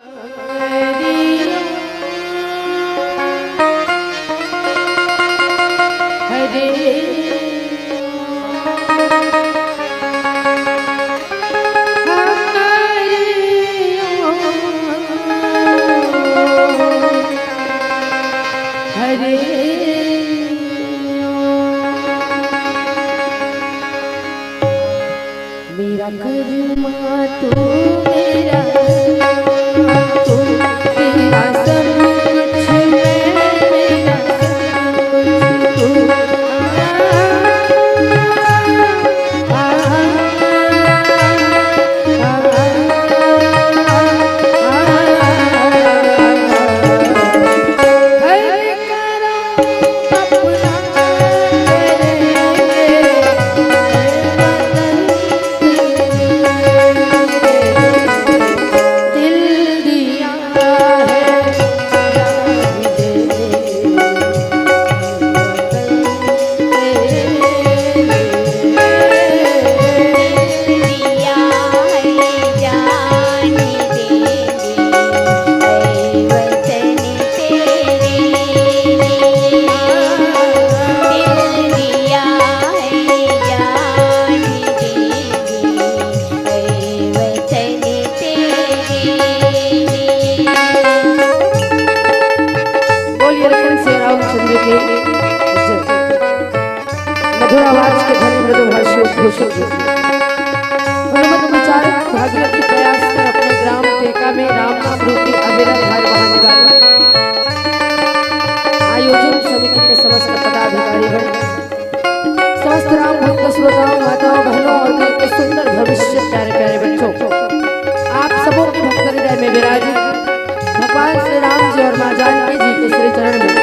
मेरा कर्मा तू मेरा तू तेरा सब कुछ मेरा सब कुछ तू मधुर आवाज के धनी मृदुभाषी घोषित हनुमत विचारक भागीरथी प्रयास कर अपने ग्राम टेका में राम नाम रूपी अविरत धार बहाने वाले आयोजन समिति के समस्त पदाधिकारीगण, समस्त राम भक्त श्रोताओं, माताओं, बहनों और घर के सुंदर भविष्य प्यारे प्यारे बच्चों, आप सबों के भक्त हृदय में विराजित भगवान श्री राम जी और माँ जानकी जी के श्री चरण में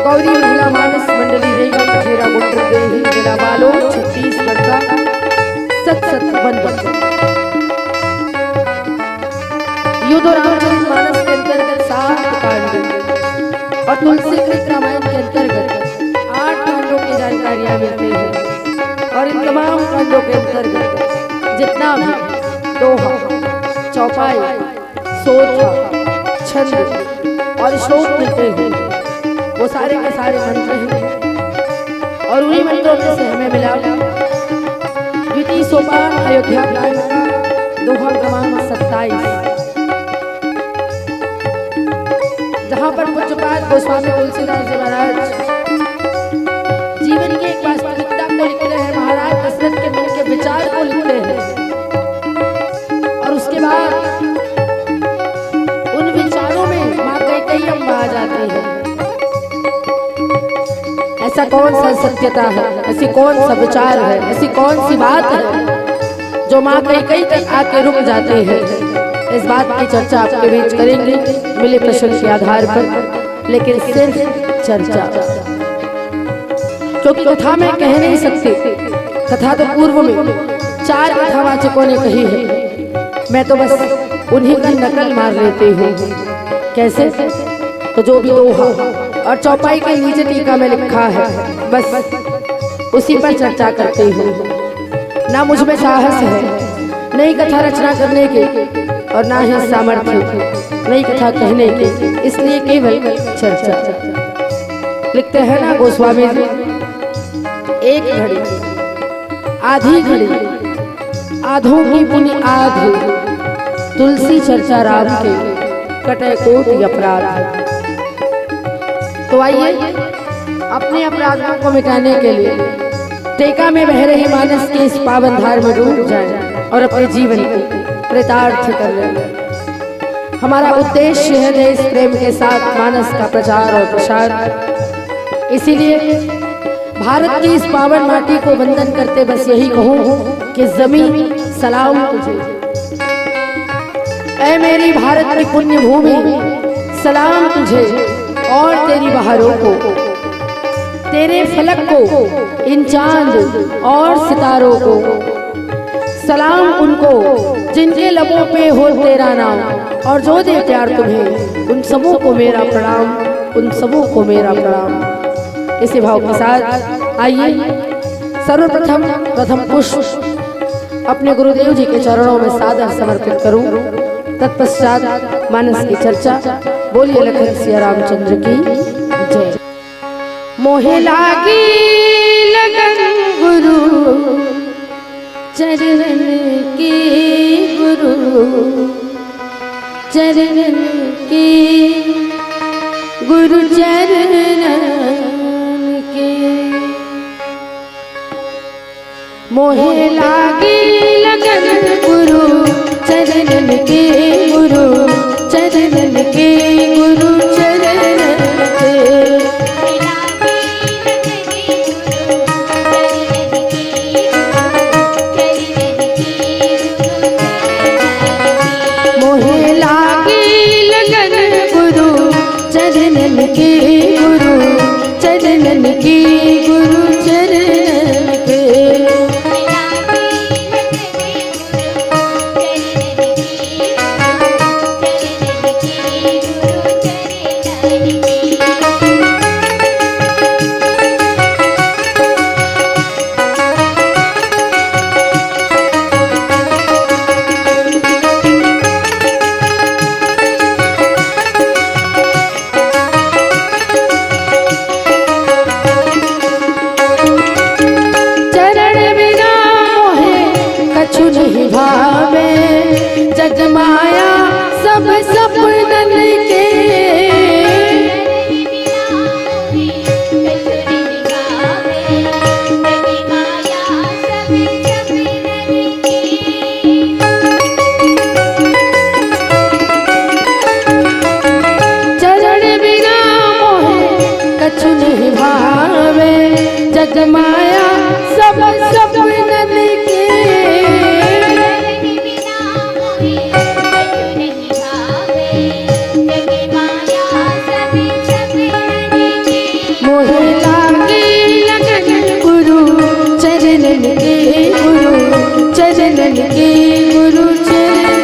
गौरी महिला मानस मंडली रेगा घेरा गुंडर देही जिला बालो छत्तीसगढ़ का सत सत बंधन। युद्ध रामचरित मानस के अंतर्गत 7 कांड और तुलसी कृत रामायण के अंतर्गत 8 कांडों की जानकारियां मिलती है और इन तमाम कांडों के अंतर्गत जितना भी दोहा, चौपाई, सोचा, छंद और श्लोक मिलते हैं वो सारे के सारे मंत्र हैं और उन्हीं मंत्रों में से हमें मिला द्वितीय सोपान अयोध्या कांड का दोहा क्रमांक 27, जहां पर पूज्यपाद गोस्वामी तुलसीदास जी महाराज जीवन की एक वास्तविकता को लिखते हैं, महाराज दशरथ के मन के विचार को लिखते हैं और उसके बाद उन विचारों में माँ कैकेयी अम्मा आ जाती है। ऐसा कौन सा सत्यता है, ऐसी कौन सा विचार है, ऐसी कौन सी बात है जो माँ कई तक आके रुक जाती है। इस बात की चर्चा आपके बीच करेंगे मिले प्रश्न के आधार पर, लेकिन सिर्फ चर्चा, क्योंकि कथा में कह नहीं सकते। कथा तो पूर्व में 4 कथावाचकों ने कही है, मैं तो बस उन्हीं का नकल मार लेती हूँ। कैसे? तो जो भी दोहा और चौपाई के नीचे टीका में लिखा है बस उसी पर चर्चा करती हूँ। ना मुझ में साहस है नई कथा रचना करने के और ना ही सामर्थ्य नई कथा कहने के, इसलिए केवल चर्चा। लिखते हैं ना गोस्वामी जी, एक घड़ी आधी घड़ी आधों की पुनि आध, तुलसी चर्चा राम के कटे कोटि अपराध। तो आइए अपने अपराधों को मिटाने के लिए टेका में बह रही मानस के इस पावन धार में डूब जाएं और अपने जीवन को कृतार्थ कर लें। हमारा उद्देश्य है देश प्रेम के साथ मानस का प्रचार और प्रसार। इसीलिए भारत की इस पावन माटी को वंदन करते बस यही कहूँ कि जमीन सलाम तुझे, ऐ मेरी भारत की पुण्य भूमि सलाम तुझे और तेरी बहारों को, तेरे फलक को, इन चांद और सितारों को। सलाम उनको जिनके लबों पे हो तेरा नाम और जो दे प्यार तुम्हें, उन सबों को मेरा प्रणाम, उन सबों को मेरा प्रणाम। इसी भाव के साथ आइए सर्वप्रथम पुष्प अपने गुरुदेव जी के चरणों में सादर समर्पित करूं। तत्पश्चात मानस की चर्चा। बोलिए लखन सिया रामचंद्र की जय। मोहे लागी लगन गुरु चरण की, गुरु चरण की, गुरु चरण के। मोहे लागी लगन गुरु चरण के, गुरु चरण के, गुरु चरण के। मोहे लागी लगन गुरु चरण के, गुरु चरण के, गुरु चरण के। कछु नहीं भावे जग माया सब सपनन के। चरण बिना मोहे कछु नहीं भावे जग माया सब सपनन के। मोहे लागी लगन गुरु चरणन के, गुरु चरणन के, गुरु चरणन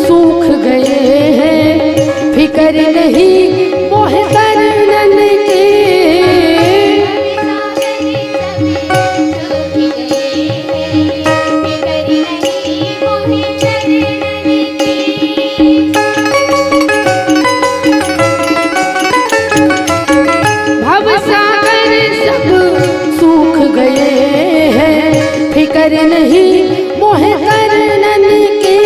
सूख गए हैं, फिकर नहीं मोहे करनन के। भव सागर सब सूख गए हैं, फिकर नहीं मोहे करनन के।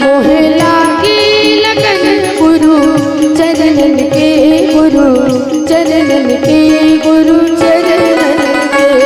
मोहे लागी लगन गुरु चरणन के, गुरु चरणन के, गुरु चरणन के।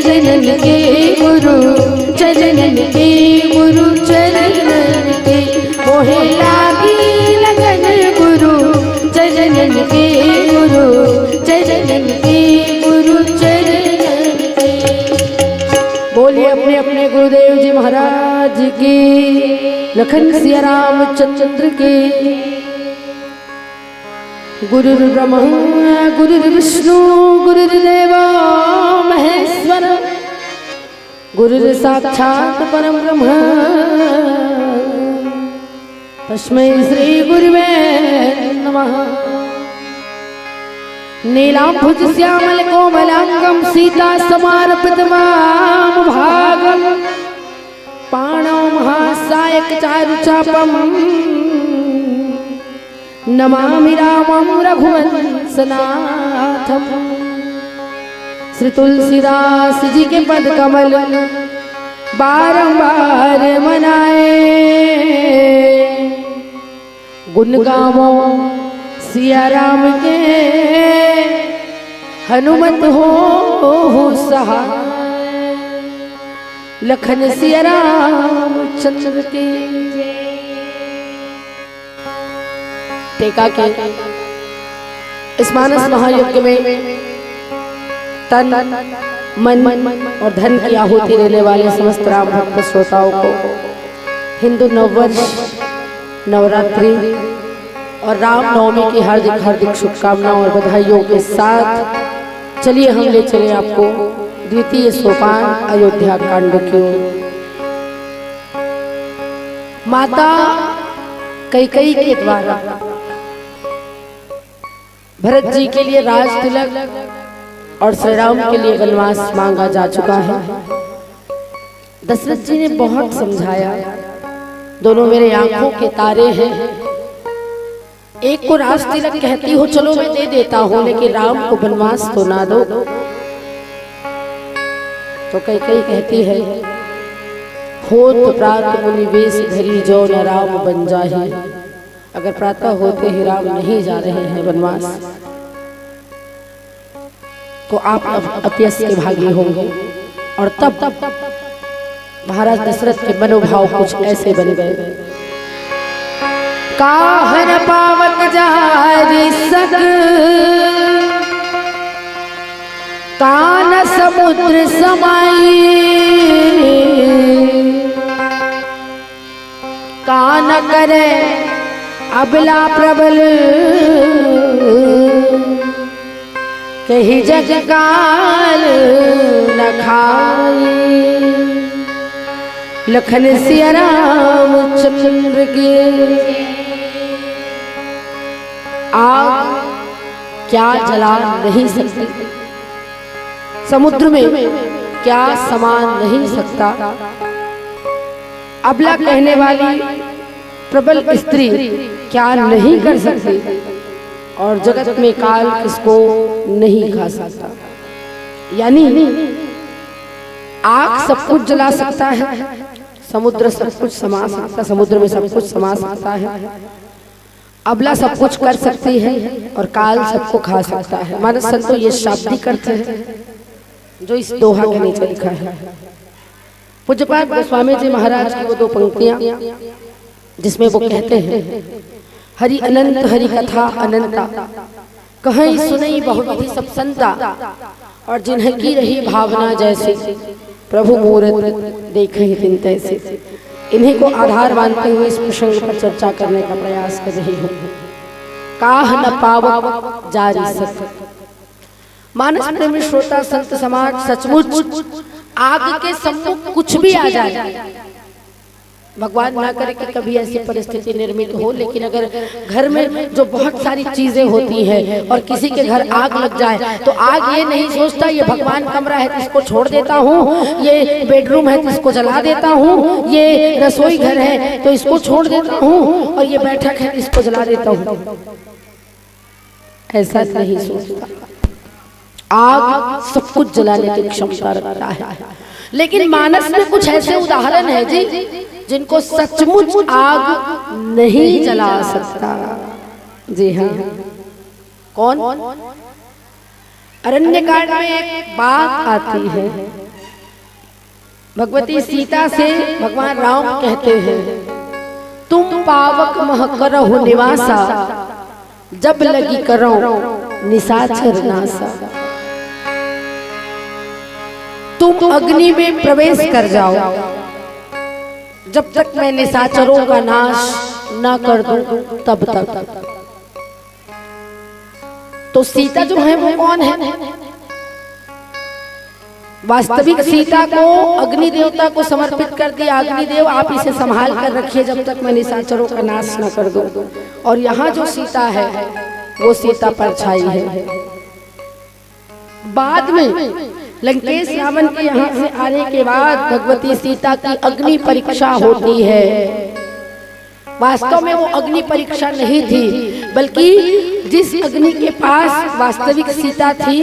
चरणन के गुरु चरणन के गुरु चरणन के मोहे लागी लगन गुरु चरणन के गुरु चरणन के गुरु चरणन के। बोलिए अपने अपने गुरुदेव जी महाराज की, लखन सिया रामचंद्र के। गुरुर्ब्रह्मा गुरुर्विष्णु गुरुर्देवो महेश्वर गुरुर्साक्षात् परं ब्रह्म तस्मै श्री गुरुवे नमः। नीलांभुज श्यामल कोमलांगं सीता समार्पितमां भागं पाणौ महासायक चारुचापं नमामि रामं रघुवंशनाथं। श्री तुलसीदास जी के पद कमल बारंबार मनाए, गुण गावो सिया राम के हनुमत हो सहाय। लखन सिया रामचंद्र के। टीका के इस मानस महायज्ञ में तन मन और धन की आहुति देने वाले समस्त राम भक्त श्रोताओं को हिंदू नववर्ष, नवरात्रि और रामनवमी की हार्दिक हार्दिक शुभकामनाओं और बधाइयों के साथ चलिए हम ले चले आपको द्वितीय सोपान अयोध्या कांड की ओर। माता कैकेयी के द्वारा भरत जी के लिए राज तिलक और श्री राम के लिए वनवास मांगा जा चुका है। दशरथ जी ने बहुत समझाया, दोनों मेरे आंखों के तारे हैं, एक को राज तिलक कहती हो चलो मैं दे देता हूं, लेकिन राम को वनवास तो ना दो। तो कैकेयी कहती है, होत प्रात मुनि वेश धरी जो न राम बन जाहि। अगर प्रातः होते ही राम नहीं जा रहे हैं वनवास तो आप अपयश के भागी होंगे। और तब महाराज दशरथ के मनोभाव कुछ ऐसे बन गए। काहन पावक जारि सक कान समुद्र समाई। कान करे अबला प्रबल कही जग काल न खाई। लखन सिया रामचंद्र के। आग क्या जला नहीं सकती, समुद्र में क्या समान नहीं सकता। अबला कहने वाली प्रबल स्त्री क्या नहीं कर सकती, और जगत में काल किसको नहीं खा सकता। यानी आग सब कुछ जला सकता है, समुद्र सब कुछ समा सकता, समुद्र में सब कुछ समा सकता है। अबला सब कुछ कर सकती है और काल सबको खा सकता है। मानस संतों ये शाब्दिक अर्थ है जो इस दोहा के नीचे लिखा है। पूज्यपाद गोस्वामी जी महाराज की वो दो पंक्तियां जिसमें वो कहते हैं, हरि अनंत हरि कथा अनंता कहीं सुनई बहुत ही सब संता। और जिन्हें की रही भावना जैसे प्रभु मूरत देखे दिन तैसे। इन्हीं को आधार मानते हुए इस प्रसंग पर चर्चा करने का प्रयास कर रही हूँ। काह न पावक जारी सक। मानस प्रेमी श्रोता संत समाज सचमुच आग के सम्मुख कुछ भी आ जाए, भगवान ना करे कि कभी ऐसी परिस्थिति निर्मित हो, लेकिन अगर घर में जो बहुत सारी चीजें होती हैं और किसी के घर आग लग जाए तो आग ये नहीं सोचता ये भगवान कमरा है तो इसको छोड़ देता हूँ, ये बेडरूम है तो इसको जला देता हूँ, ये रसोई घर है तो इसको छोड़ देता हूँ, और ये बैठक है तो इसको जला देता हूँ। ऐसा नहीं सोचता। आग सब कुछ जलाने की क्षमता रखता है, लेकिन मानस में कुछ ऐसे उदाहरण है जी जिनको सचमुच आग नहीं जला सकता। जी हाँ, कौन? अरण्यकांड में एक बात आती है, भगवती सीता से भगवान राम कहते हैं, तुम पावक मह करहु निवासा, जब लगी करो निशाचर नासा। तुम अग्नि में प्रवेश कर जाओ, जब तक मैं निशाचरों का नाश ना कर दूं तब तक। तो सीता जो है वो कौन है? वास्तविक सीता को अग्नि देवता को समर्पित कर दिया, अग्निदेव आप इसे संभाल कर रखिए जब तक मैं निशाचरों का नाश न कर दूं। और यहाँ जो सीता है वो सीता परछाई है। बाद में लंकेश रावण के यहाँ से आने के बाद भगवती सीता की अग्नि परीक्षा होती है। वास्तव में वो अग्नि परीक्षा नहीं थी, बल्कि जिस अग्नि के पास वास्तविक सीता थी,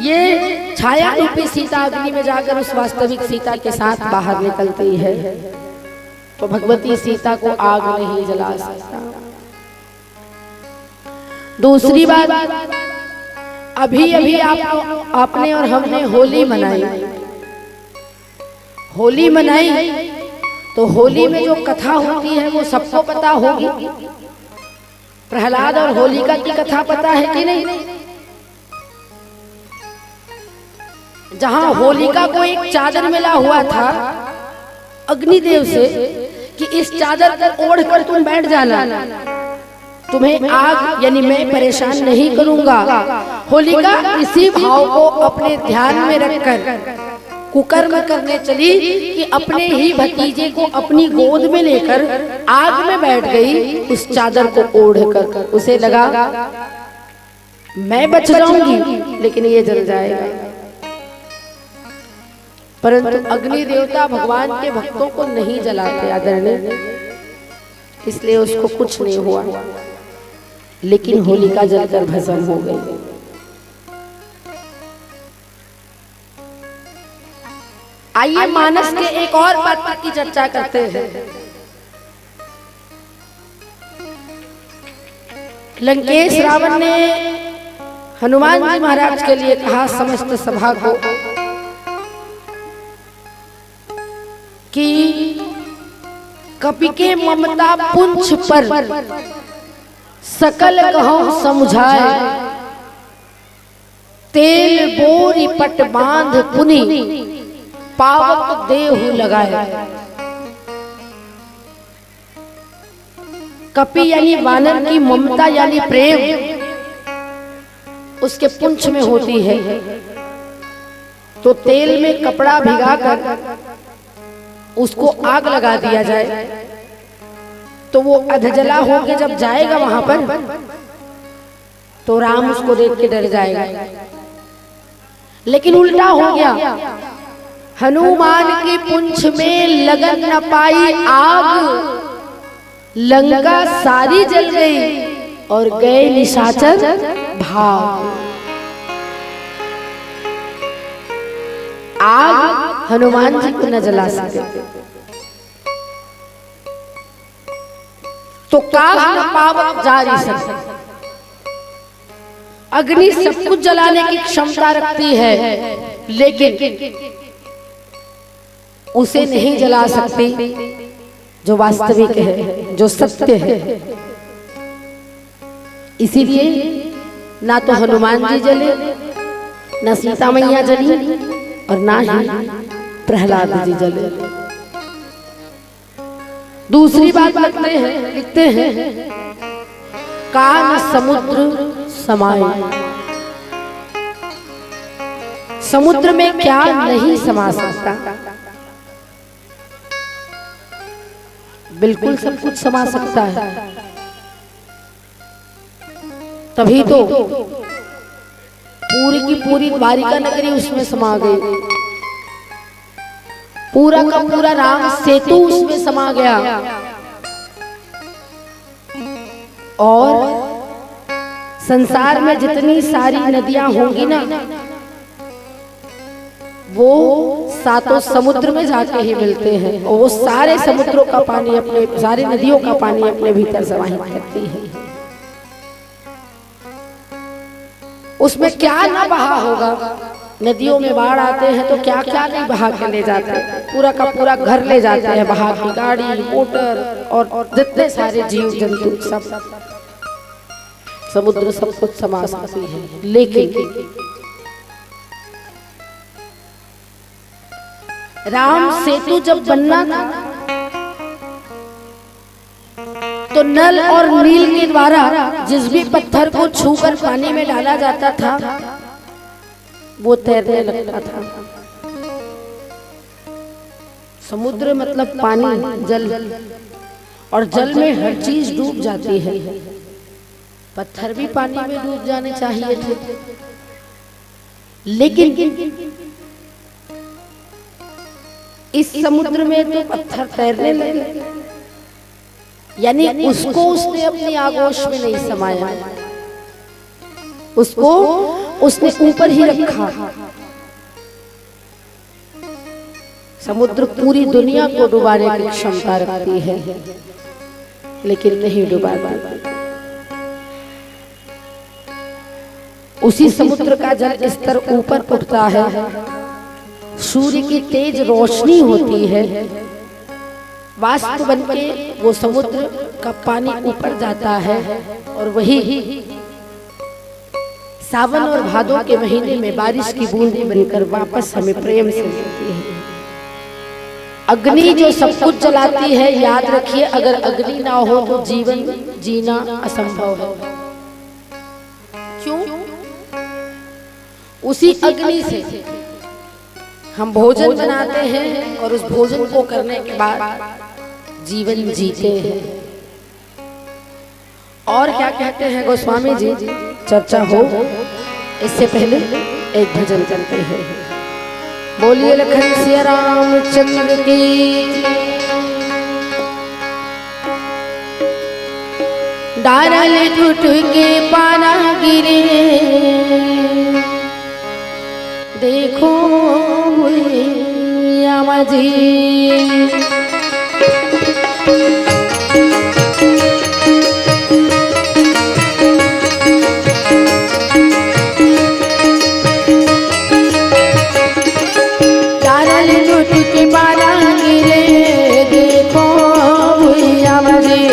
ये छाया रूपी सीता अग्नि में जाकर उस वास्तविक सीता के साथ बाहर निकलती है। तो भगवती सीता को आग नहीं जला सकता। दूसरी बात, अभी अभी आपने और हमने होली मनाई। होली मनाई तो होली में जो कथा होती है वो सबको पता होगी। प्रहलाद और होलिका की कथा पता है कि नहीं? जहां होलिका को एक चादर मिला हुआ था अग्निदेव से कि इस चादर को ओढ़ कर तुम बैठ जाना, तुम्हें आग यानी मैं परेशान नहीं करूंगा। होलिका इसी भाव को अपने ध्यान में रखकर कुकर्म करने चली कि अपने ही भतीजे को अपनी गोद में लेकर आग में बैठ गई, उस चादर को ओढ़कर। उसे लगा मैं बच जाऊंगी लेकिन ये जल जाएगा। परंतु अग्नि देवता भगवान के भक्तों को नहीं जलाते आदरणीय, इसलिए उसको कुछ नहीं हुआ। लेकिन होलिका जलकर भस्म हो गई। आइए मानस के एक और पात्र की चर्चा करते हैं। लंकेश रावण ने हनुमान जी महाराज के लिए कहा समस्त सभा को कि कपि के ममता पुंछ पर सकल कहो समझाए, तेल बोरी पट बांध पुनि पावक देहु लगाए। कपि यानी वानर की ममता यानी प्रेम उसके पुंछ में होती है। तो तेल में कपड़ा भिगाकर उसको आग लगा दिया जाए तो वो अधजला होके जब जाएगा वहां पर तो राम उसको देख के डर जाएगा। लेकिन उल्टा हो गया, हनुमान की पूंछ में लगन न पाई आग, लंका सारी जल गई और गए निशाचर भाग। आग हनुमान जी को न जला सके तो काग न पावक जारी सके। अग्नि सब कुछ जलाने की क्षमता रखती है, लेकिन उसे नहीं जला सकती जो वास्तविक है, जो सत्य है। इसीलिए ना तो हनुमान जी जले, ना सीता मैया जली और ना ही प्रहलाद जी जले। दूसरी बात लिखते हैं कान समुद्र समाये। समुद्र में क्या नहीं समा सकता? बिल्कुल सब कुछ समा सकता है। तभी तो पूरी की पूरी द्वारिका नगरी उसमें समा गई, पूरा का पूरा राम सेतु उसमें समा गया। और संसार में जितनी सारी नदियां होंगी ना, वो सातों समुद्र में जाके ही मिलते हैं और वो सारे समुद्रों का पानी अपने, सारी नदियों का पानी अपने भीतर समाहित करती है। उसमें क्या ना बहा होगा नदियों में बाढ़ आते हैं तो क्या क्या नहीं बहा के ले जाते हैं, पूरा का पूरा घर ले जाते हैं बहा की, गाड़ी मोटर और जितने सारे जीव जंतु सब, समुद्र सब कुछ समा सकती है। लेकिन राम सेतु जब बनना था तो नल और नील के द्वारा जिस भी पत्थर को छूकर पानी में डाला जाता था वो तैरने लगता था। समुद्र मतलब पानी, जल, और जल में हर चीज डूब जाती है। पत्थर भी पानी में डूब जाने चाहिए थे, लेकिन इस समुद्र में तो पत्थर तैरने लगे, यानी उसको उसने अपनी आगोश में नहीं समाया, उसको उसने ऊपर ही रखा। समुद्र पूरी दुनिया को डुबाने की क्षमता रखती है, लेकिन नहीं डुबा पाती। उसी समुद्र का जल स्तर ऊपर उठता है, सूर्य की तेज रोशनी होती है, वाष्प बनके वो समुद्र का पानी ऊपर जाता है और वही सावन और भादों के महीने में बारिश की बूंदें बनकर वापस हमें प्रेम से मिलती है। अग्नि जो सब कुछ जलाती है, याद रखिए अगर अग्नि ना हो तो जीवन जीना असंभव है। क्यों? उसी अग्नि से हम भोजन बनाते हैं और उस भोजन को करने के बाद जीवन जीते हैं। और क्या कहते हैं गोस्वामी जी, चर्चा हो इससे पहले एक भजन करते हैं। बोलिए लखन सिया रामचंद्र की। डारल टूट के पाना गिरे, देखो यामा जी। डारल टूट के पाना गिरे, देखो यामा जी।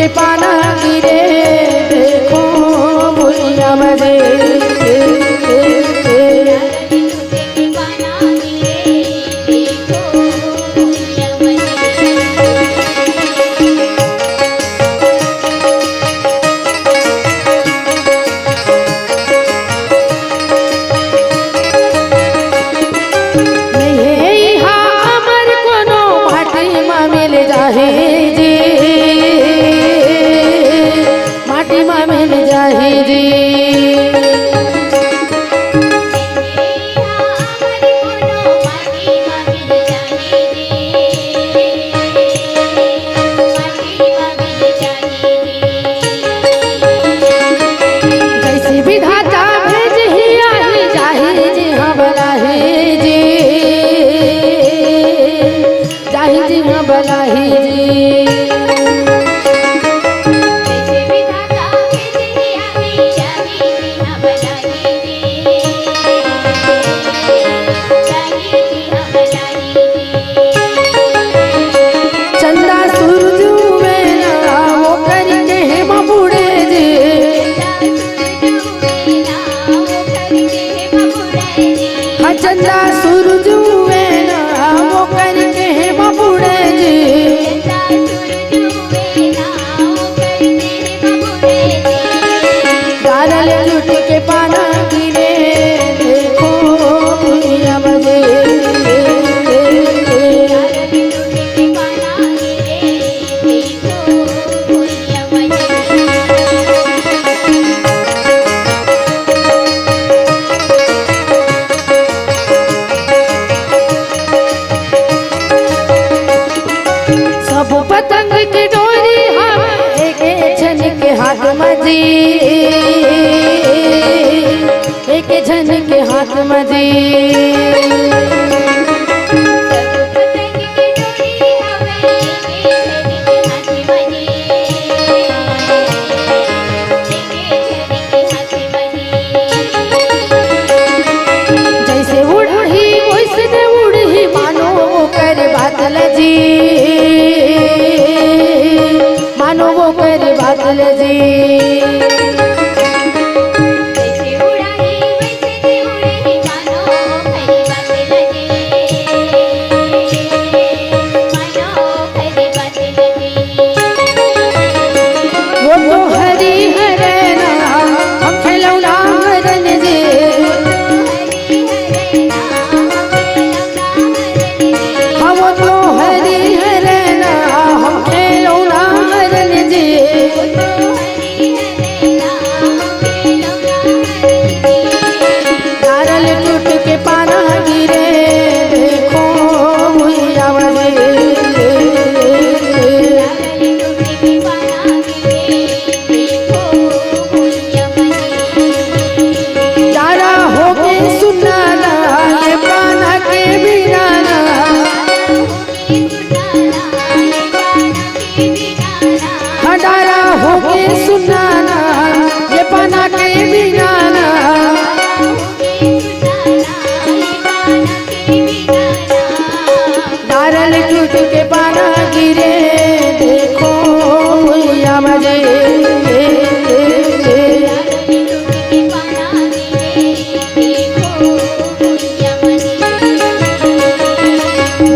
के पाना गिरे देखो भुइया मजे। माटी में मिल जाए जी जैसे विधाता भेज ही आई जाहे जी हाँ भला है जी जाहे जी हाँ भला है जी। चंदा सूरज वेना वो करके है बबुड़े जी। डारल टूट के पाना गिरे देखो भुइया मजे। पतंग की डोरी हम एक झन के हाथ मजी एक झन के हाथ मजी। जैसे उड़ी वैसे उड़ी मानो वो कर बादल जी मानो वो कर बादल जी। जैसे उड़ाई वैसे उड़े मानो कर बादल जी मानो कर बादल जी। वो तो हरी हरना हम खिलौना हरन जी हाँ वो तो हरी हरना हम खिलौना हरन जी। डारल टूट के पाना गिरे देखो भुइया मजे। तारा होके सुनाना ये पाना के बिनाना हडारा होके सुनाना ये पाना के बिनाना। डारल टूट के पाना गिरे देखो भुइया मजे।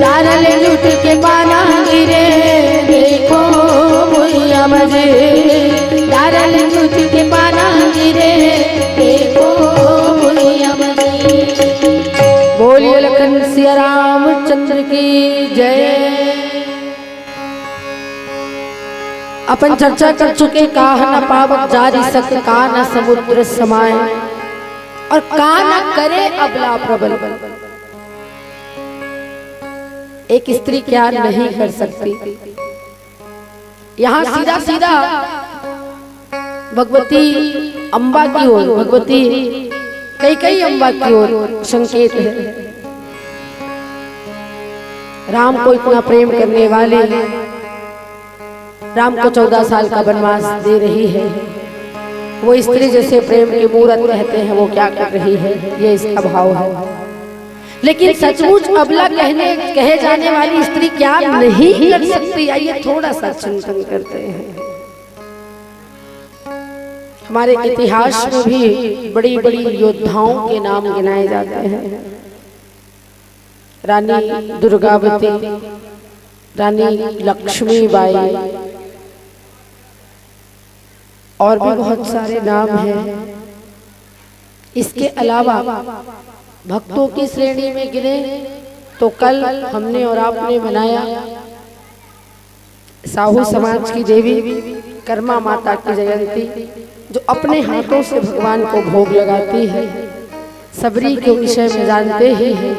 डारल टूट के पाना गिरे देखो भुइया मजे। डारल टूट के पाना गिरे देखो भुइया मजे। बोलिए लखन सिया रामचंद्र की जय। अपन चर्चा कर चुके काह न पावक जारी सत्य का न समुद्र समाए और का न करे अबला प्रबल। एक स्त्री क्या नहीं कर सकती। यहाँ सीधा सीधा भगवती अम्बा की ओर भगवती कई अम्बा की ओर संकेत है। राम को इतना प्रेम करने वाले राम को 14 साल का वनवास दे रही है। वो स्त्री जैसे प्रेम की मूरत कहते हैं वो क्या कर रही है ये इसका भाव है। लेकिन सचमुच अबला कहे जाने वाली स्त्री क्या नहीं कर सकती। आइए थोड़ा सा चिंतन करते हैं। हमारे इतिहास में भी बड़ी बड़ी योद्धाओं के नाम गिनाए जाते हैं। रानी दुर्गावती, रानी लक्ष्मीबाई और भी बहुत सारे नाम हैं। इसके अलावा भक्तों की श्रेणी में गिने तो कल हमने और आपने मनाया साहू समाज की देवी कर्मा माता की जयंती, जो अपने हाथों से भगवान को भोग लगाती है। सबरी के विषय में जानते ही हैं।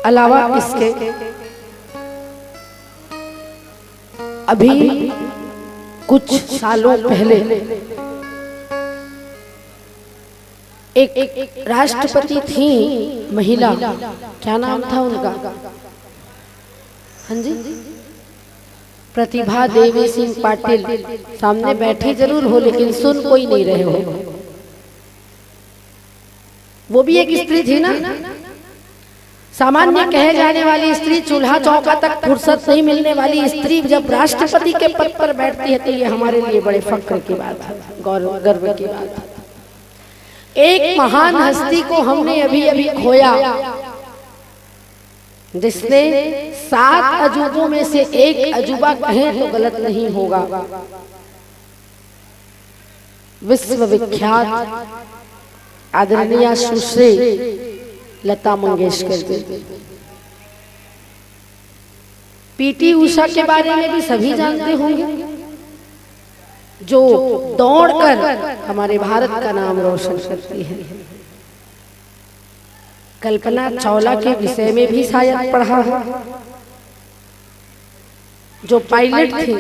अलावा इसके अभी कुछ सालों पहले एक राष्ट्रपति थी महिला, क्या नाम था उनका? हाँ जी, प्रतिभा देवी सिंह पाटिल। सामने बैठी जरूर हो लेकिन सुन कोई नहीं रहे हो। वो भी एक स्त्री थी ना। सामान्य कहे जाने वाली स्त्री, चूल्हा चौका तक फुर्सत नहीं मिलने वाली स्त्री जब राष्ट्रपति के पद पर बैठती है तो ये हमारे लिए बड़े फक्र की बात है, गर्व की बात है। एक महान हस्ती को हमने अभी अभी खोया, जिसने 7 अजूबों में से एक अजूबा कहें तो गलत नहीं होगा। विश्वविख्यात आदरणीय सुश्री लता मंगेशकर जी। पीटी उषा के बारे में भी सभी जानते होंगे, जो दौड़कर हमारे भारत का नाम रोशन करती है। कल्पना चावला के विषय में भी शायद पढ़ा है, जो पायलट थी,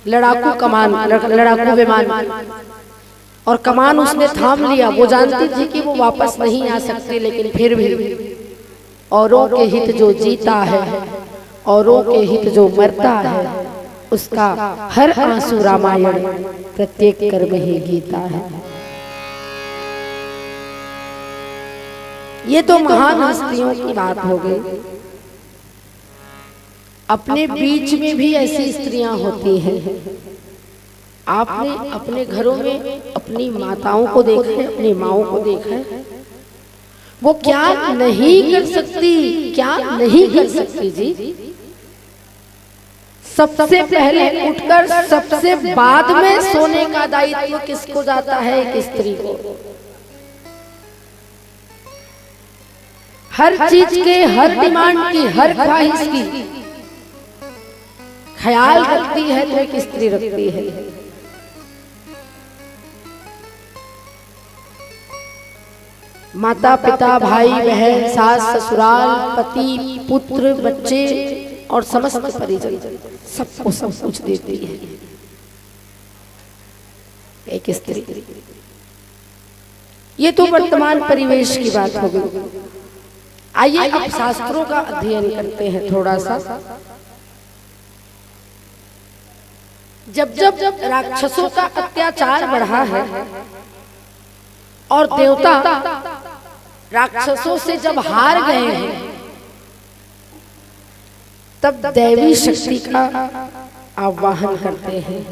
लड़ाकू विमान, और कमान उसने थाम लिया। वो जानती थी कि वो वापस नहीं आ सकती, लेकिन फिर भी औरों के हित जो जीता है, औरों के हित जो मरता है, उसका हर आंसू रामायण, प्रत्येक कर्म ही गीता है। ये तो महान हस्तियों की बात हो गई। अपने बीच में भी ऐसी स्त्रियां होती हैं। आपने अपने घरों में अपनी माताओं को देखा है, अपनी माओं को देखा है, वो क्या नहीं कर सकती, क्या नहीं कर सकती जी। सबसे पहले उठकर सबसे बाद में सोने का दायित्व किसको जाता है? एक स्त्री को। हर चीज के, हर डिमांड की, हर ख्वाहिश की ख्याल रखती है तो एक स्त्री रखती है। माता पिता, भाई बहन, सास ससुराल, पति पुत्र, बच्चे और समस्त परिजन, सबको सब कुछ देती है एक स्त्री। ये तो वर्तमान परिवेश की बात हो गई। आइए अब शास्त्रों का अध्ययन करते हैं थोड़ा सा। जब जब राक्षसों का अत्याचार बढ़ा है और देवता राक्षसों से जब हार गए हैं, तब दैवी शक्ति का आवाहन करते हैं।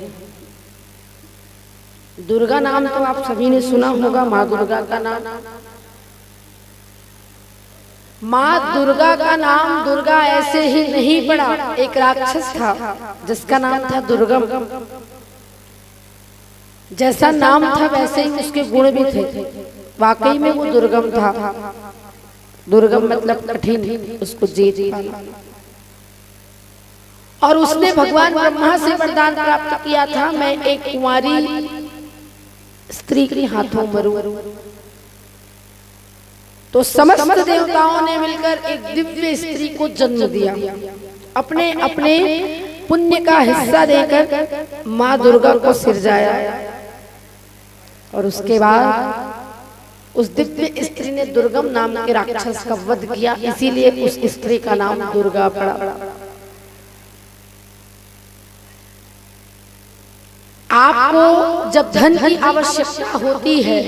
दुर्गा नाम तो आप सभी ने सुना होगा, माँ दुर्गा का नाम। माँ दुर्गा का नाम दुर्गा ऐसे ही नहीं पड़ा। एक राक्षस था जिसका नाम था दुर्गम। जैसा नाम था वैसे ही उसके गुण भी थे। वाकई में वो दुर्गम था। दुर्गम मतलब कठिन, उसको जीत पाना। और उसने भगवान ब्रह्मा से वरदान प्राप्त किया था, मैं एक कुंवारी स्त्री के हाथों मरूं। तो समस्त देवताओं ने मिलकर एक दिव्य स्त्री को जन्म दिया। अपने अपने पुण्य का हिस्सा देकर माँ दुर्गा को सिरजाया। और उसके बाद उस दिव्य स्त्री ने दुर्गम नाम के राक्षस का वध किया, इसीलिए उस स्त्री का नाम दुर्गा पड़ा। आपको जब धन की आवश्यकता होती है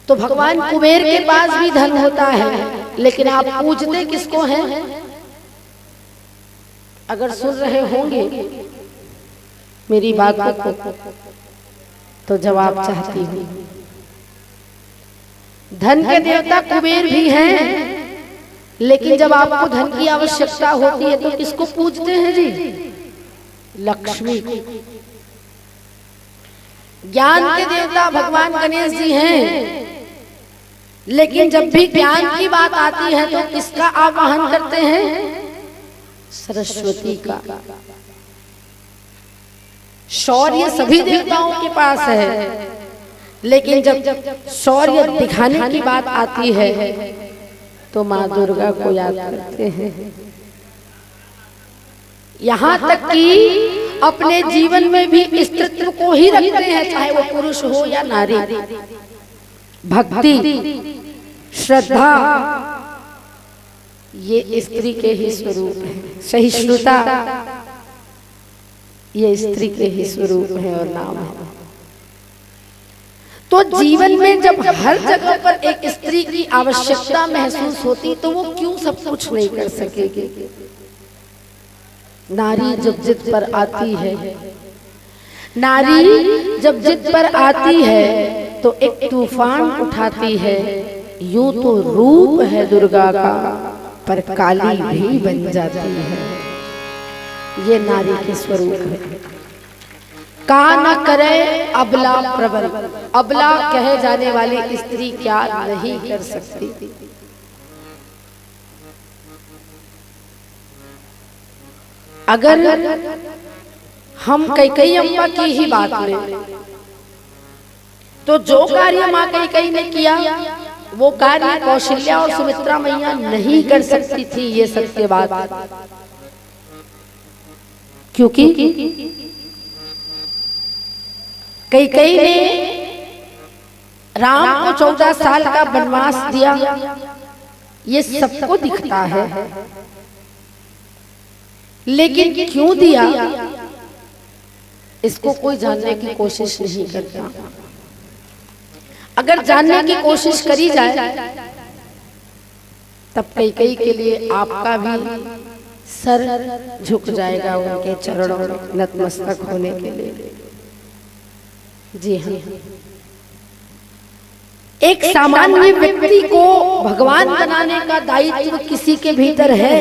तो भगवान कुबेर के पास भी धन होता है, लेकिन आप पूजते किसको हैं? अगर सुन रहे होंगे मेरी बात को तो जवाब चाहती हूँ। धन के देवता कुबेर भी हैं, लेकिन जब आपको धन की आवश्यकता होती है तो किसको पूजते हैं जी? लक्ष्मी को। ज्ञान के देवता भगवान गणेश जी हैं, लेकिन जब भी ज्ञान की बात आती है तो किसका आवाहन करते हैं? सरस्वती का। शौर्य सभी देवताओं के पास है, लेकिन जब शौर्य दिखाने की बात आती है तो माँ दुर्गा को याद करते हैं। यहाँ तक कि अपने जीवन में भी स्त्रीत्व को ही रखते हैं, चाहे वो पुरुष हो या नारी। भक्ति, श्रद्धा, ये स्त्री के ही स्वरूप है। सहिष्णुता, ये स्त्री के ही स्वरूप है और नाम है। तो जीवन में जब हर जगह पर एक स्त्री की आवश्यकता महसूस होती तो वो क्यों सब कुछ नहीं कर सकेगी? नारी जब जिद पर आती है, नारी जब जिद पर आती है तो एक तूफान उठाती है। यूं तो रूप है दुर्गा का, पर काली भी बन जाती है। ये नारी के स्वरूप है। का न करे अबला प्रबल, अबला कहे जाने वाली स्त्री क्या नहीं कर सकती। अगर हम कैकेयी अम्मा की ही बात लें तो जो कार्य माँ कैकेयी ने किया वो कार्य कौशल्या और सुमित्रा मैया नहीं कर सकती थी। ये सत्य बात, क्योंकि कैकेयी ने राम को 14 साल का वनवास दिया, ये सबको दिखता है, लेकिन क्यों दिया इसको कोई जानने की कोशिश नहीं करता। अगर जानने की कोशिश करी जाए तब कैकेयी के लिए आपका भी सर झुक जाएगा उनके चरणों में नतमस्तक होने के लिए। जी हाँ, एक सामान्य व्यक्ति को भगवान बनाने का दायित्व किसी के भीतर है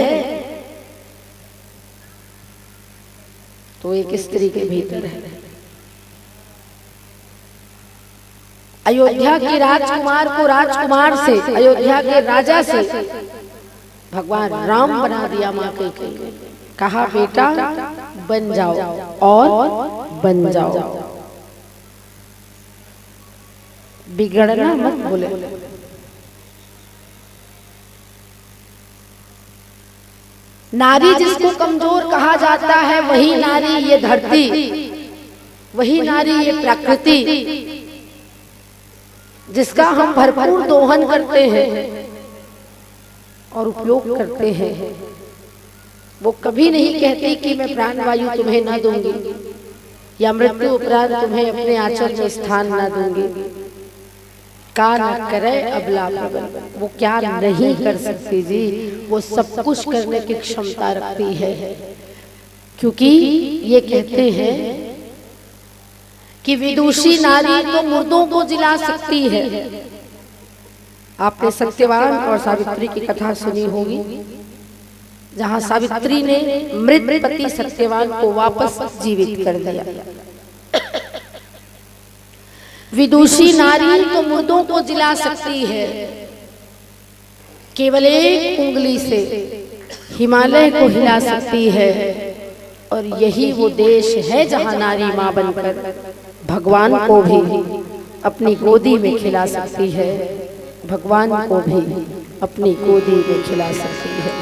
तो एक स्त्री के भीतर है। अयोध्या के राजकुमार को राजकुमार से, अयोध्या के राजा से भगवान राम बना दिया माँ कैकेयी ने। कहा बेटा बन जाओ और बन जाओ, बिगड़ना मत बोले। नारी जिसको कमजोर कहा जाता है वही नारी ये धरती, वही नारी ये प्रकृति जिसका हम भरपूर दोहन करते हैं और उपयोग करते हैं। वो कभी नहीं कहती कि मैं प्राणवायु तुम्हें ना दूंगी या मृत्यु उपरांत तुम्हें अपने आंचल में स्थान ना दूंगी। का न करे अबला प्रबल, वो क्या नहीं कर सकती जी, वो सब कुछ करने की क्षमता रखती है। क्योंकि ये कहते हैं कि विदुषी नारी तो मुर्दों को जिला सकती है। आपने सत्यवान और सावित्री की कथा सुनी होगी, जहां सावित्री ने मृत पति सत्यवान को वापस जीवित कर दिया। विदुषी नारी तो मुर्दों को जिला सकती है, केवल एक उंगली से हिमालय को हिला सकती है। और यही वो देश है जहां नारी मां बनकर भगवान को भी अपनी गोदी में खिला सकती है, भगवान को भी अपनी गोदी में खिला सकती है।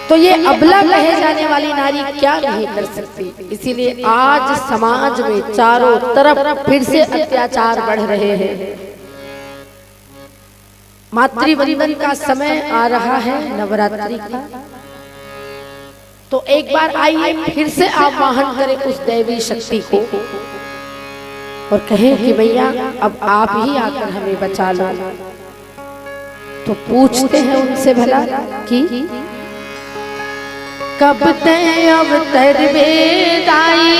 तो ये अबला कहे जाने वाली नारी क्या नहीं कर सकती। इसीलिए आज समाज में चारों तरफ फिर से अत्याचार बढ़ रहे हैं। मातृवंदन का समय आ रहा है, नवरात्रि का, तो एक बार आइए फिर से आवाहन करें उस दैवी शक्ति को और कहें कि भैया अब आप ही आकर हमें बचा लो। तो पूछते हैं उनसे भला कि कब ते अवतर बेदाई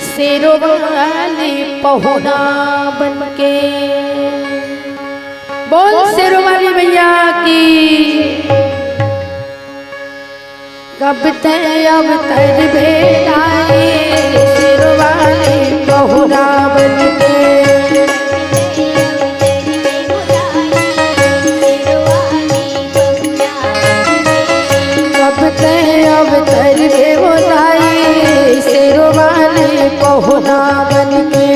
शेरों वाली पहुना बनके। बोल शेरों वाली मैया की। कब ते अवतर बेदाई शेरों वाली पहुना बनके। अवतर वे बोलाई शेरों वाली पहुना बनके।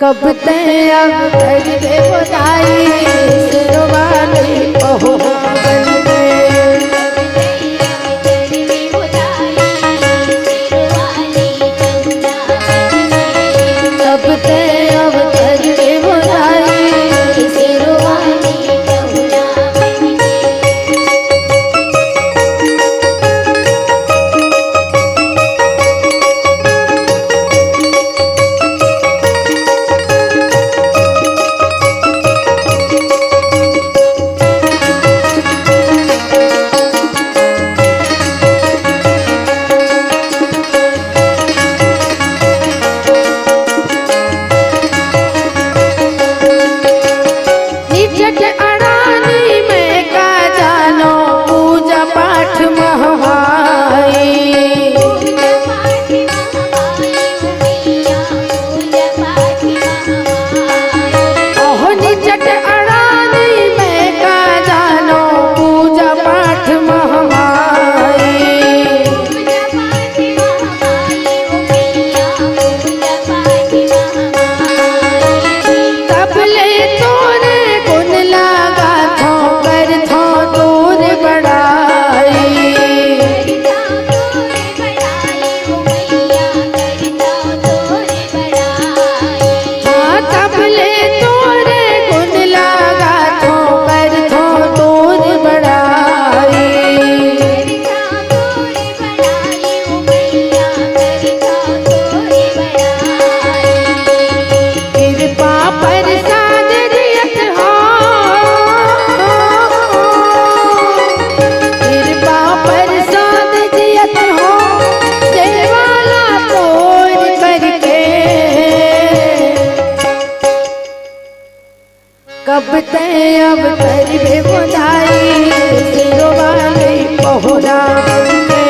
कब ते अवतर वे बोलाई शेरों वाली पहुना बनके। कब ते अवतर वे बोलाई शेरों वाली पहुना बनके। कब ते अवतर वे बोलाई शेरों वाली पहुना बनके।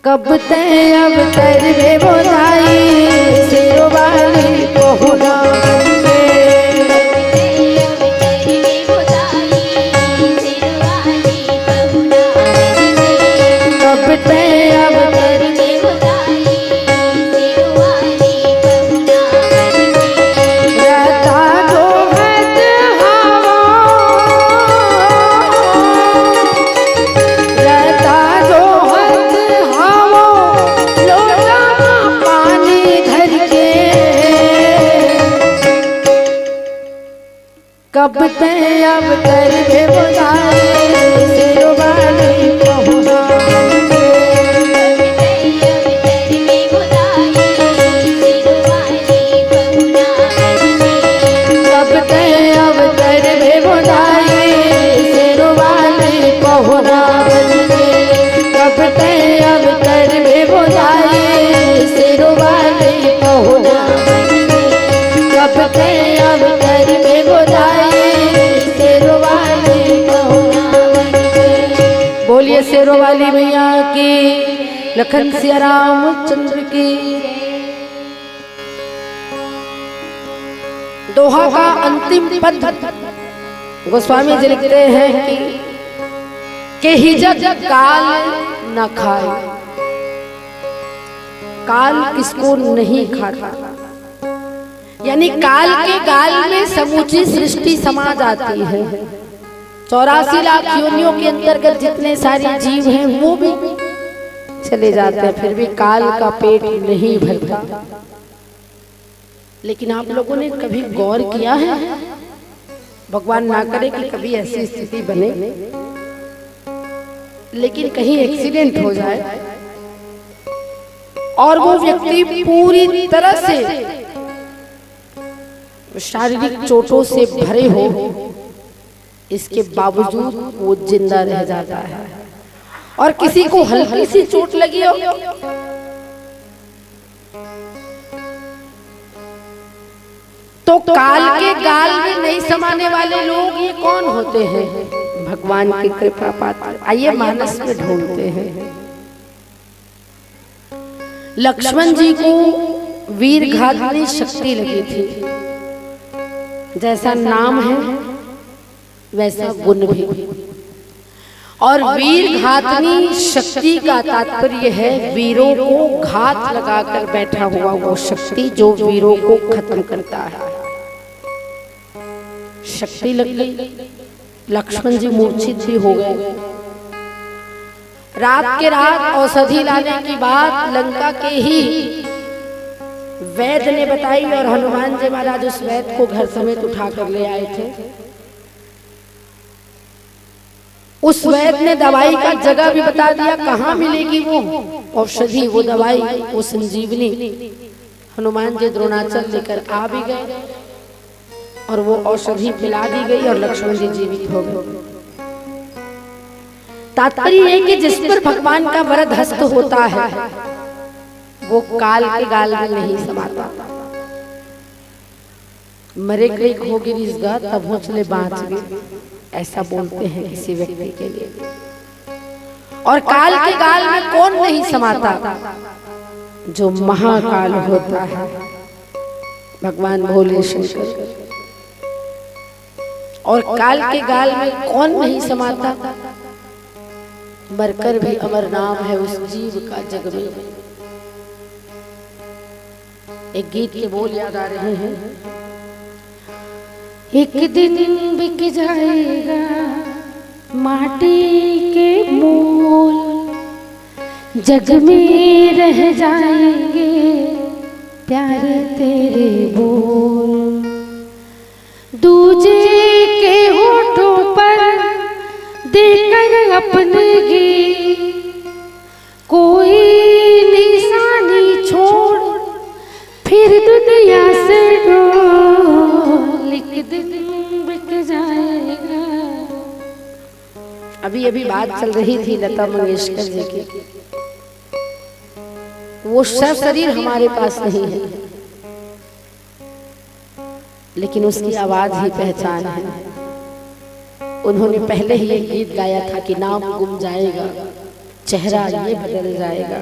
कब ते अब करबे बोधाई शेरों वाली पहुना कब ते अब करबे बोधाई शेरों वाली पहुना कब ते अब करबे बोधाई शेरों वाली पहुना कब ते अब करबे बोधाई शेरों वाली पहुना कब ते अब करबे बोधाई शेरों वाली पहुना। बोलिए शेरों वाली मैया की, लखन सिया रामचंद्र की। दोहा का अंतिम पद गोस्वामी जी लिखते हैं कि हिजक काल न खाए। काल किसको नहीं खाता, यानी काल के गाल में समूची सृष्टि समा जाती है। 84 लाख योनियों के अंतर्गत जितने सारे जीव हैं वो भी चले जाते हैं, फिर भी काल का पेट नहीं भरता। लेकिन आप लोगों ने कभी गौर किया है, भगवान ना करे कि कभी ऐसी स्थिति बने, लेकिन कहीं एक्सीडेंट हो जाए और वो व्यक्ति पूरी तरह से शारीरिक चोटों से भरे हो, इसके बावजूद वो जिंदा रह जाता है। और किसी को हल्की सी चोट लगी हो तो काल के गाल में नहीं समाने वाले लोग ये कौन होते हैं? भगवान की कृपा पात्र। आइए मानस में ढूंढते हैं। लक्ष्मण जी को वीरघातनी शक्ति लगी थी। जैसा नाम है वैसा गुण भी। और वीरघातनी शक्ति का तात्पर्य है वीरों को घात लगाकर बैठा हुआ वो शक्ति जो वीरों को खत्म करता है। शक्ति लग गई, लक्ष्मण जी मूर्छित भी हो गए। रात के रात औषधि लाने की बात लंका के ही वैद्य ने बताई और हनुमान जी महाराज उस वैद्य को घर समेत उठा कर ले आए थे। उस वैद्य ने दवाई का जगह भी बता दिया, कहाँ मिलेगी वो औषधि, वो दवाई, वो संजीवनी। हनुमान जी द्रोणाचल लेकर आ भी गए और वो औषधि पिला दी गई और लक्ष्मण जी जीवित हो गए। तात्पर्य है कि जिस पर भगवान का वरद हस्त होता है वो काल के गाल में नहीं समाता। मरे गए हो गिरिसगा तब चले बाँच गए, ऐसा बोलते हैं किसी व्यक्ति के लिए। और काल के गाल में कौन नहीं समाता? जो महाकाल होता है, भगवान भोले शंकर। और काल के गाल में कौन नहीं समाता? मरकर भी अमर नाम है उस जीव का जग में। एक गीत के बोल याद आ रहे हैं। एक दिन बिक जाएगा माटी के मोल, जग में रह जाएंगे प्यारे तेरे बोल। दूजे के होठों पर देकर अपने गीत कोई निशानी छोड़ फिर दुनिया से लिख दिन बिक जाएगा। अभी बात चल रही थी लता मंगेशकर जी की। वो शरीर हमारे पास नहीं है, लेकिन उसकी आवाज ही पहचान है। उन्होंने पहले ही एक गीत गाया था कि नाम गुम जाएगा चेहरा ये बदल जाएगा,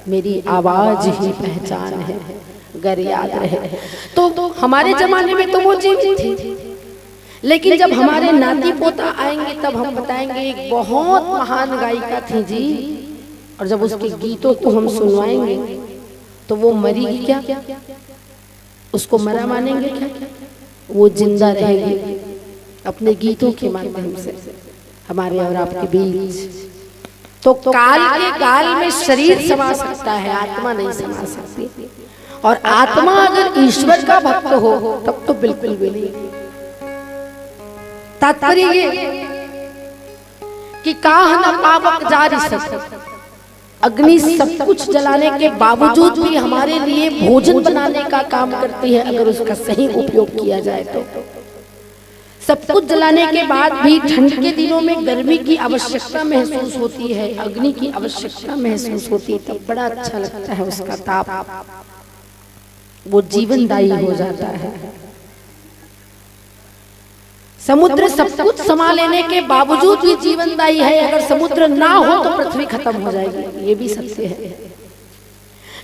मेरी आवाज ही पहचान है, अगर याद रहे। तो हमारे जमाने में तो वो जीवित थी, लेकिन जब हमारे नाती पोता आएंगे तब हम बताएंगे एक बहुत महान गायिका थी जी, और जब उसके गीतों को हम सुनवाएंगे तो वो मरेगी क्या, उसको मरा मानेंगे क्या, वो जिंदा रहेगी अपने गीतों के माध्यम से हमारे और आपके बीच। तो काल के काल में शरीर समा सकता है, आत्मा नहीं समा सकती, और आत्मा अगर ईश्वर का भक्त हो तब तो बिल्कुल भी नहीं। तात्पर्य ये कि काह न पावक जारी सब, अग्नि सब कुछ जलाने के बावजूद भी हमारे लिए भोजन बनाने का काम करती है अगर उसका सही उपयोग किया जाए तो। सब कुछ जलाने के बाद भी ठंड के दिनों में गर्मी की आवश्यकता महसूस होती है, अग्नि की आवश्यकता महसूस होती है, तब बड़ा अच्छा लगता है उसका ताप, वो जीवनदायी हो जाता है। समुद्र सब कुछ समा लेने के बावजूद भी जीवनदायी है, अगर समुद्र ना हो तो पृथ्वी खत्म हो जाएगी, ये भी सत्य है।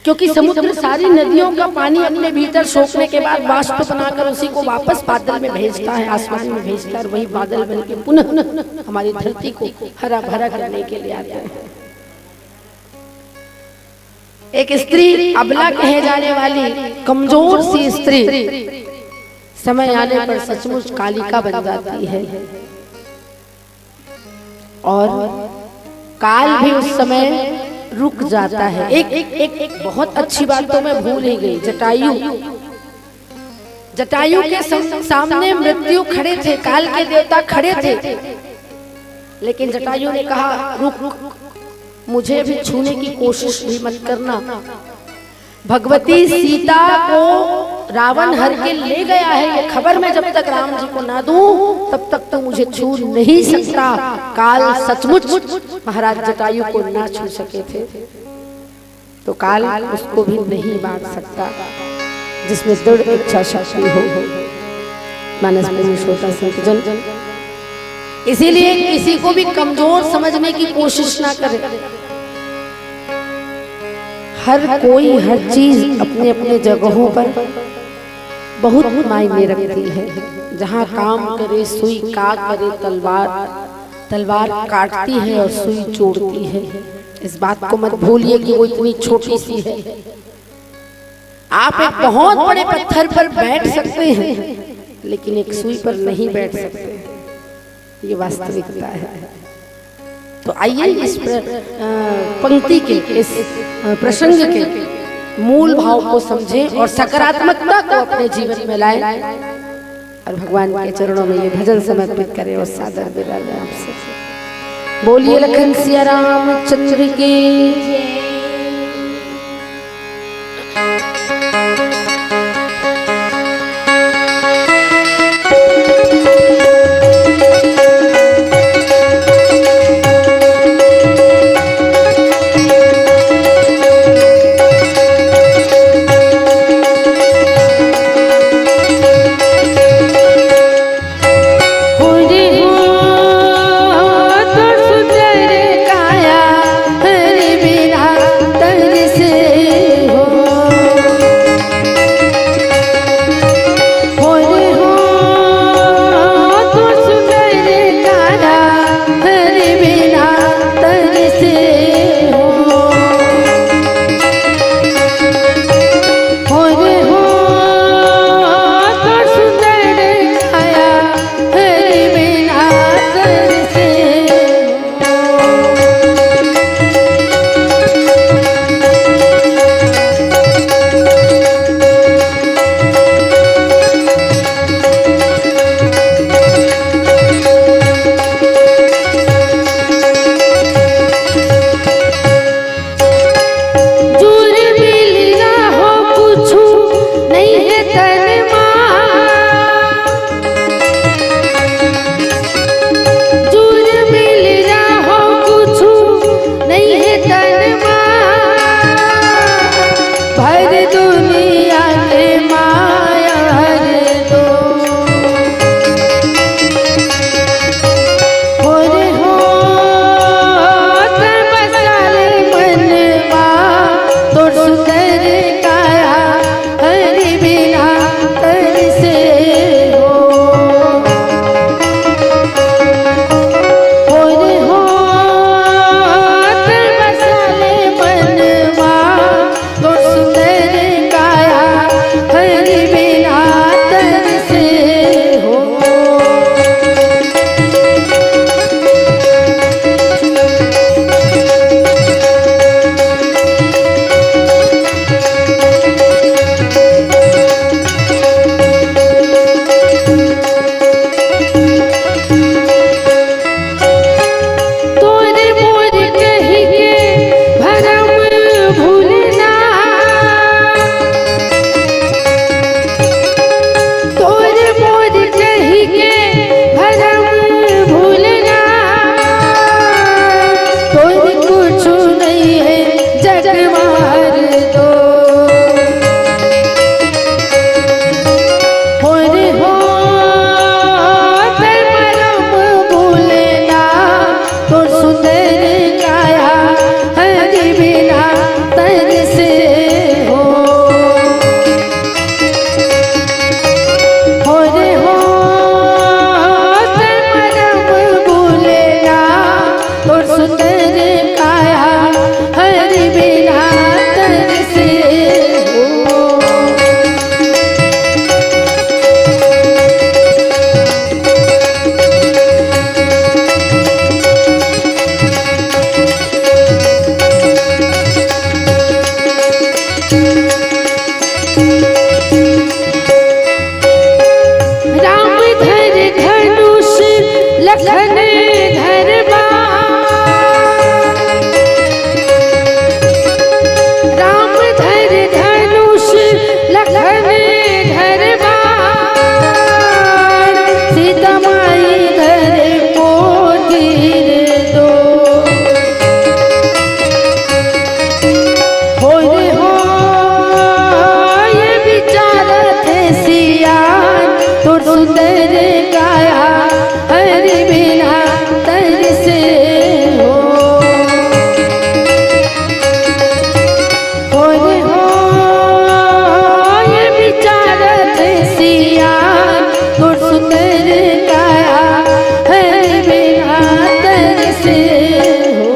क्योंकि समुद्र सारी नदियों का पानी अपने भीतर सोखने के बाद वाष्प बनाकर उसी को वापस बादल में भेजता है, आसमान में भेजता है, और वही बादल बन के पुनः हमारी धरती को हरा भरा करने के लिए आता है। एक स्त्री अबला कहे जाने वाली कमजोर सी स्त्री समय आने पर सचमुच कालिका बन जाती है, और काल भी उस समय रुक जाता है। एक बहुत अच्छी बात तो मैं भूल ही गई, जटायु के सामने मृत्यु खड़े थे, काल के देवता खड़े थे, लेकिन जटायु ने कहा रुक, मुझे भी छूने की कोशिश भी मत करना। भगवती सीता को रावण हर के ले गया है, ये खबर मैं जब तक राम जी को ना दूं तब तक तो मुझे छू नहीं सकता। काल सचमुच महाराज जटायु को ना छू सके थे, तो काल उसको भी नहीं बांट सकता जिसमें दृढ़ इच्छा शक्ति हो। मानस में श्रोता संत जन, इसीलिए किसी को भी कमजोर समझने की कोशिश ना करे। हर कोई हर चीज अपने अपने जगहों पर बहुत मायने रखती है। जहाँ काम करे सुई का करे तलवार काटती है और सुई जोड़ती है। इस बात को मत भूलिए कि वो इतनी छोटी सी है। आप एक बहुत बड़े पत्थर पर बैठ सकते हैं, लेकिन एक सुई पर नहीं बैठ सकते, ये वास्तविकता है। तो आइए इस पंक्ति के, इस प्रसंग के मूल भाव को समझें और सकारात्मकता को अपने जीवन में लाएं, और भगवान के चरणों में ये भजन समर्पित करें और सादर विदा लें आपसे। बोलिए लखन सिया रामचंद्र की। लखन धरबा राम धर धनुष लखन धरबा सीता माई धर पोतीर दो हो ये विचारत सियान तो सुंदर गाया हरि बिना तरसे हो ये विचारत सियान तो सुंदर गाया हरि बिना तरसे हो।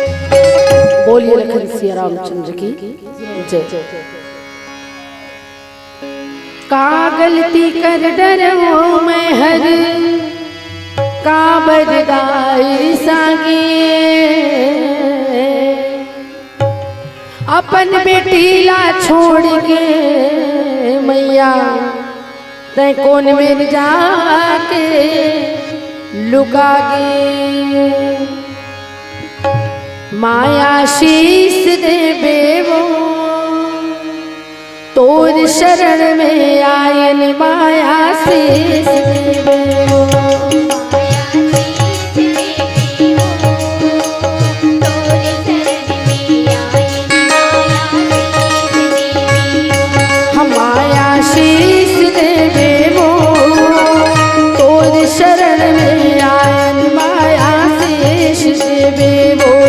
बोलिए लखन सिया रामचंद्र की जय। का गलती कर डरो मैं हर का बरदाई सागे अपन बेटीला छोड़ के मैया तै कौन में जाके लुका गे माया शीस देवे वो तोर शरण में आयन माया शीस देवे वो हम माया शीस देवे वो तोर शरण में आयन माया शीस देवे वो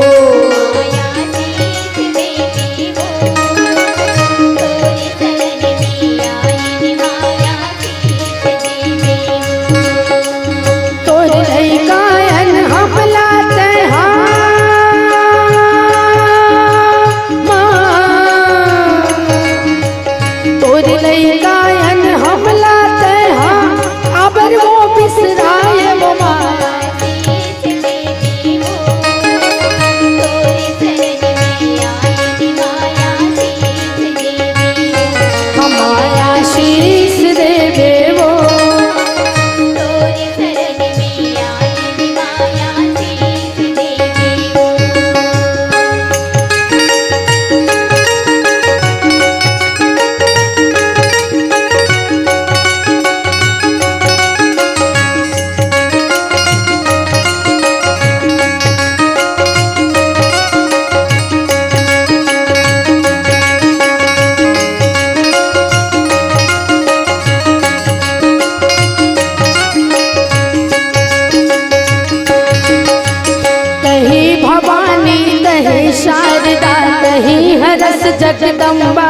शारदा तहीं हरस जगदम्बा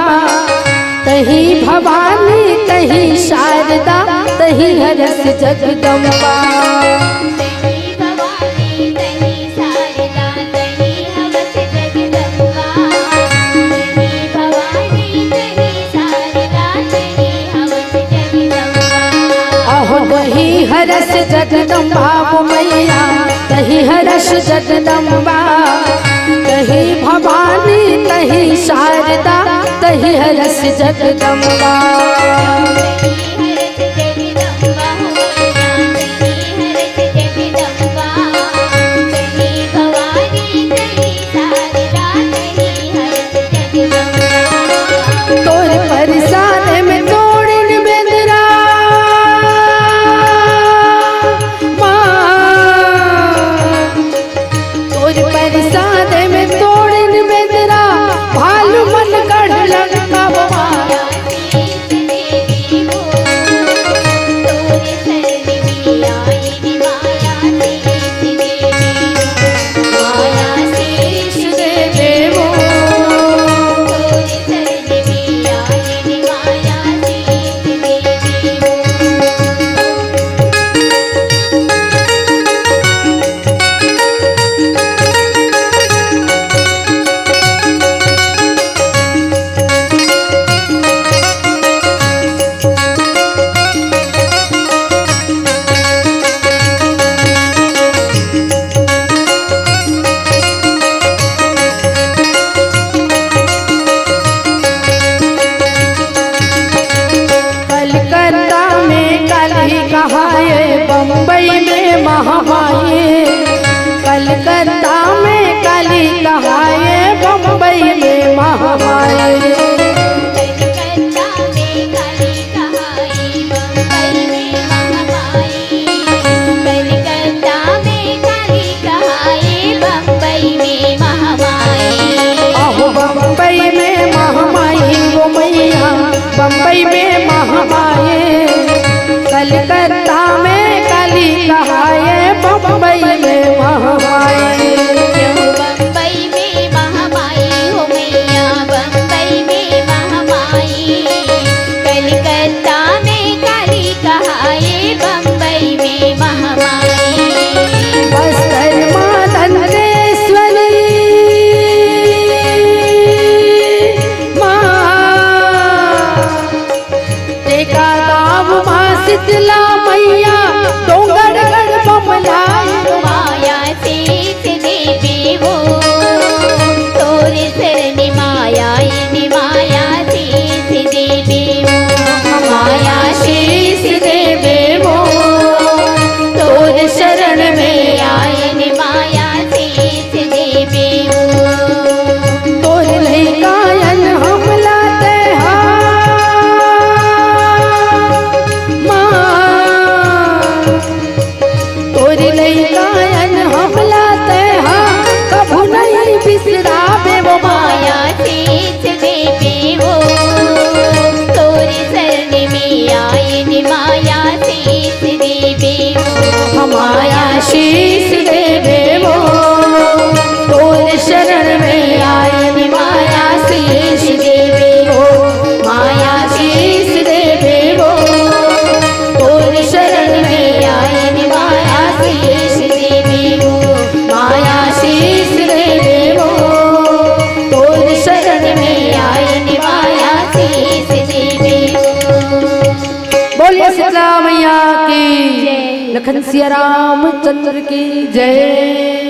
तहीं भवानी तहीं शारदा तहीं हरस जगदम्बा अहो तहीं हरस जगदम्बा मैया तहीं हरस जगदम्बा तहीं भवानी तहीं शारदा तहीं हरस जगदम्बा तोर प्रसाद में तोड़न बेंदरा तोर प्रसाद में तोड़न बेंदरा भालू मन कढ़ लड़का बम्बई में महामाई, कलकत्ता में काली कहाए, बम्बई में महामाई। कलकत्ता में काली कहाई, बम्बई में महामाई। कलकत्ता में काली कहाई, बम्बई में महामाई। आहो बम्बई में महामाई वो मैया, बम्बई में महामाई, कलकत्ता में काली कहाए, बम्बई में महामाई। बम्बई में महामाई हो मैया, बम्बई में महामाई। कलकत्ता में काली कहाए, बम्बई में महामाई। बस्तर माँ दंतेश्वरी माँ, टेका गाँव माँ शीतला मैया, डोंगरगढ़ बमलाई माया शीस देवी वो, तोरे शरण माया इन माया शीस देवी वो। माया शीस देवी वो, तोरे शरण में आइन माया शीस देवी वो। तोर लइकायन हम लाते माँ, तोर लइकायन हम लाते कभू नहीं बिसरावे वो माया शीस देवी वो, तोरे शरण में आइन माया शीस देवी वो। माया शीस देवे वो, तोर शरण में आयन माया शीस देवे वो। माया शीस देवे वो, तोर शरण में आयन माया शीस देवे वो। माया शीस देवे वो, तोर शरण में आयन माया शीस देवे वो। बोलिए शीतला मैया की, लखन सिया रामचंद्र की जय।